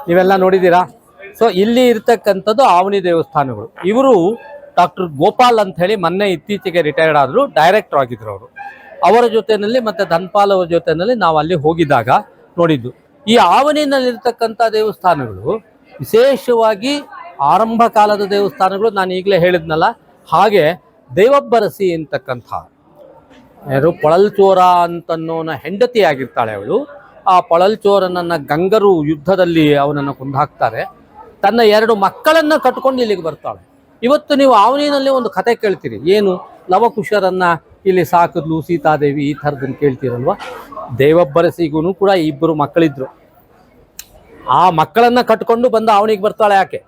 ನೀವೆಲ್ಲ ನೋಡಿದ್ದೀರಾ. ಸೊ ಇಲ್ಲಿ ಇರ್ತಕ್ಕಂಥದ್ದು ಆವನಿ ದೇವಸ್ಥಾನಗಳು. ಇವರು ಡಾಕ್ಟರ್ ಗೋಪಾಲ್ ಅಂತ ಹೇಳಿ ಮೊನ್ನೆ ಇತ್ತೀಚೆಗೆ ರಿಟೈರ್ಡ್ ಆದರು, ಡೈರೆಕ್ಟರ್ ಆಗಿದ್ರು ಅವರು. ಅವರ ಜೊತೆಯಲ್ಲಿ ಮತ್ತೆ ಧನ್ಪಾಲ್ ಅವರ ಜೊತೆಯಲ್ಲಿ ನಾವು ಅಲ್ಲಿ ಹೋಗಿದ್ದಾಗ ನೋಡಿದ್ದು. ಈ ಆವನಿನಲ್ಲಿರ್ತಕ್ಕಂಥ ದೇವಸ್ಥಾನಗಳು ವಿಶೇಷವಾಗಿ ಆರಂಭ ಕಾಲದ ದೇವಸ್ಥಾನಗಳು. ನಾನು ಈಗಲೇ ಹೇಳಿದ್ನಲ್ಲ, ಹಾಗೆ ದೇವಬ್ಬರಸಿ ಅಂತಕ್ಕಂಥ ಯಾರು ಪೊಳಲ್ಚೋರ ಅಂತನ್ನೋನ ಹೆಂಡತಿ ಆಗಿರ್ತಾಳೆ ಅವಳು. ಆ ಪೊಳಲ್ಚೋರನನ್ನು ಗಂಗರು ಯುದ್ಧದಲ್ಲಿ ಅವನನ್ನು ಕೊಂದಾಕ್ತಾರೆ. ತನ್ನ 2 ಮಕ್ಕಳನ್ನು ಕಟ್ಕೊಂಡು ಇಲ್ಲಿಗೆ ಬರ್ತಾಳೆ. ಇವತ್ತು ನೀವು ಆವನಿನಲ್ಲಿ ಒಂದು ಕತೆ ಕೇಳ್ತೀರಿ, ಏನು ಲವಕುಶರನ್ನ ಇಲ್ಲಿ ಸಾಕಿದ್ಲು ಸೀತಾದೇವಿ, ಈ ಥರದನ್ನು ಕೇಳ್ತೀರಲ್ವ. ದೇವಬ್ಬರಸಿಗೂ ಕೂಡ 2 ಮಕ್ಕಳಿದ್ರು. ಆ ಮಕ್ಕಳನ್ನ ಕಟ್ಕೊಂಡು ಬಂದು ಅವನಿಗೆ ಬರ್ತಾಳೆ ಆಕೆ.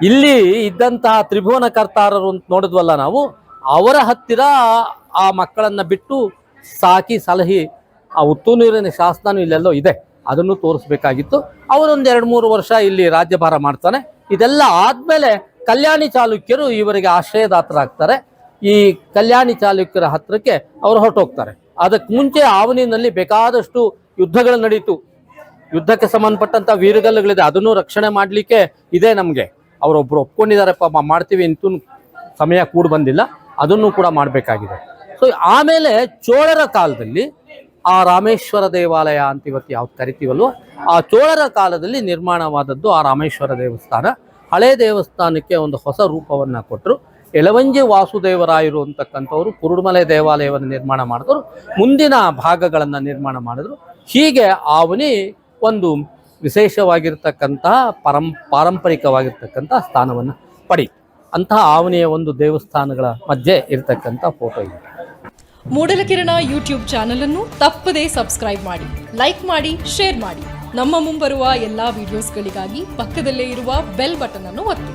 ಇಲ್ಲಿ ಇದ್ದಂತಹ ತ್ರಿಭುವನ ಕರ್ತಾರರು ಅಂತ ನೋಡಿದ್ವಲ್ಲ ನಾವು, ಅವರ ಹತ್ತಿರ ಆ ಮಕ್ಕಳನ್ನ ಬಿಟ್ಟು ಸಾಕಿ ಸಲಹಿ ಆ ಉತ್ತು ನೀರಿನ ಶಾಸನೂ ಇಲ್ಲೆಲ್ಲೋ ಇದೆ, ಅದನ್ನು ತೋರಿಸ್ಬೇಕಾಗಿತ್ತು. ಅವನೊಂದು 2-3 ವರ್ಷ ಇಲ್ಲಿ ರಾಜ್ಯಭಾರ ಮಾಡ್ತಾನೆ. ಇದೆಲ್ಲ ಆದಮೇಲೆ ಕಲ್ಯಾಣಿ ಚಾಲುಕ್ಯರು ಇವರಿಗೆ ಆಶ್ರಯದಾತರಾಗ್ತಾರೆ. ಈ ಕಲ್ಯಾಣಿ ಚಾಲುಕ್ಯರ ಹತ್ತಿರಕ್ಕೆ ಅವರು ಹೊರಟೋಗ್ತಾರೆ. ಅದಕ್ಕೆ ಮುಂಚೆ ಆವನಿನಲ್ಲಿ ಬೇಕಾದಷ್ಟು ಯುದ್ಧಗಳು ನಡೀತು. ಯುದ್ಧಕ್ಕೆ ಸಂಬಂಧಪಟ್ಟಂಥ ವೀರಗಲ್ಲುಗಳಿದೆ, ಅದನ್ನು ರಕ್ಷಣೆ ಮಾಡಲಿಕ್ಕೆ ಇದೆ ನಮಗೆ. ಅವರೊಬ್ಬರು ಒಪ್ಕೊಂಡಿದ್ದಾರೆ, ಪಾಪ ಮಾಡ್ತೀವಿ ಅಂತೂ ಸಮಯ ಕೂಡ ಬಂದಿಲ್ಲ, ಅದನ್ನು ಕೂಡ ಮಾಡಬೇಕಾಗಿದೆ. ಸೊ ಆಮೇಲೆ ಚೋಳರ ಕಾಲದಲ್ಲಿ ಆ ರಾಮೇಶ್ವರ ದೇವಾಲಯ ಅಂತ ಇವತ್ತು ಯಾವ್ದು ಕರಿತೀವಲ್ವ, ಆ ಚೋಳರ ಕಾಲದಲ್ಲಿ ನಿರ್ಮಾಣವಾದದ್ದು ಆ ರಾಮೇಶ್ವರ ದೇವಸ್ಥಾನ. ಹಳೆ ದೇವಸ್ಥಾನಕ್ಕೆ ಒಂದು ಹೊಸ ರೂಪವನ್ನು ಕೊಟ್ಟರು. ಎಳವಂಜಿ ವಾಸುದೇವರಾಯರು ಅಂತಕ್ಕಂಥವ್ರು ಕುರುಡುಮಲೆ ದೇವಾಲಯವನ್ನು ನಿರ್ಮಾಣ ಮಾಡಿದ್ರು, ಮುಂದಿನ ಭಾಗಗಳನ್ನು ನಿರ್ಮಾಣ ಮಾಡಿದ್ರು. ಹೀಗೆ ಆವನಿ ಒಂದು ವಿಶೇಷವಾಗಿರ್ತಕ್ಕಂತಹ ಪಾರಂಪರಿಕವಾಗಿರ್ತಕ್ಕಂಥ ಸ್ಥಾನವನ್ನು ಪಡಿ. ಅಂತಹ ಆವನಿಯ ಒಂದು ದೇವಸ್ಥಾನಗಳ ಮಧ್ಯೆ ಇರತಕ್ಕಂಥ ಫೋಟೋ ಇದೆ. ಮೂಡಲಕಿರಣ ಯೂಟ್ಯೂಬ್ ಚಾನಲ್ ಅನ್ನು ತಪ್ಪದೇ ಸಬ್ಸ್ಕ್ರೈಬ್ ಮಾಡಿ, ಲೈಕ್ ಮಾಡಿ, ಶೇರ್ ಮಾಡಿ. ನಮ್ಮ ಮುಂಬರುವ ಎಲ್ಲಾ ವಿಡಿಯೋಸ್ಗಳಿಗಾಗಿ ಪಕ್ಕದಲ್ಲೇ ಇರುವ ಬೆಲ್ ಬಟನ್ ಅನ್ನು ಒತ್ತಿ.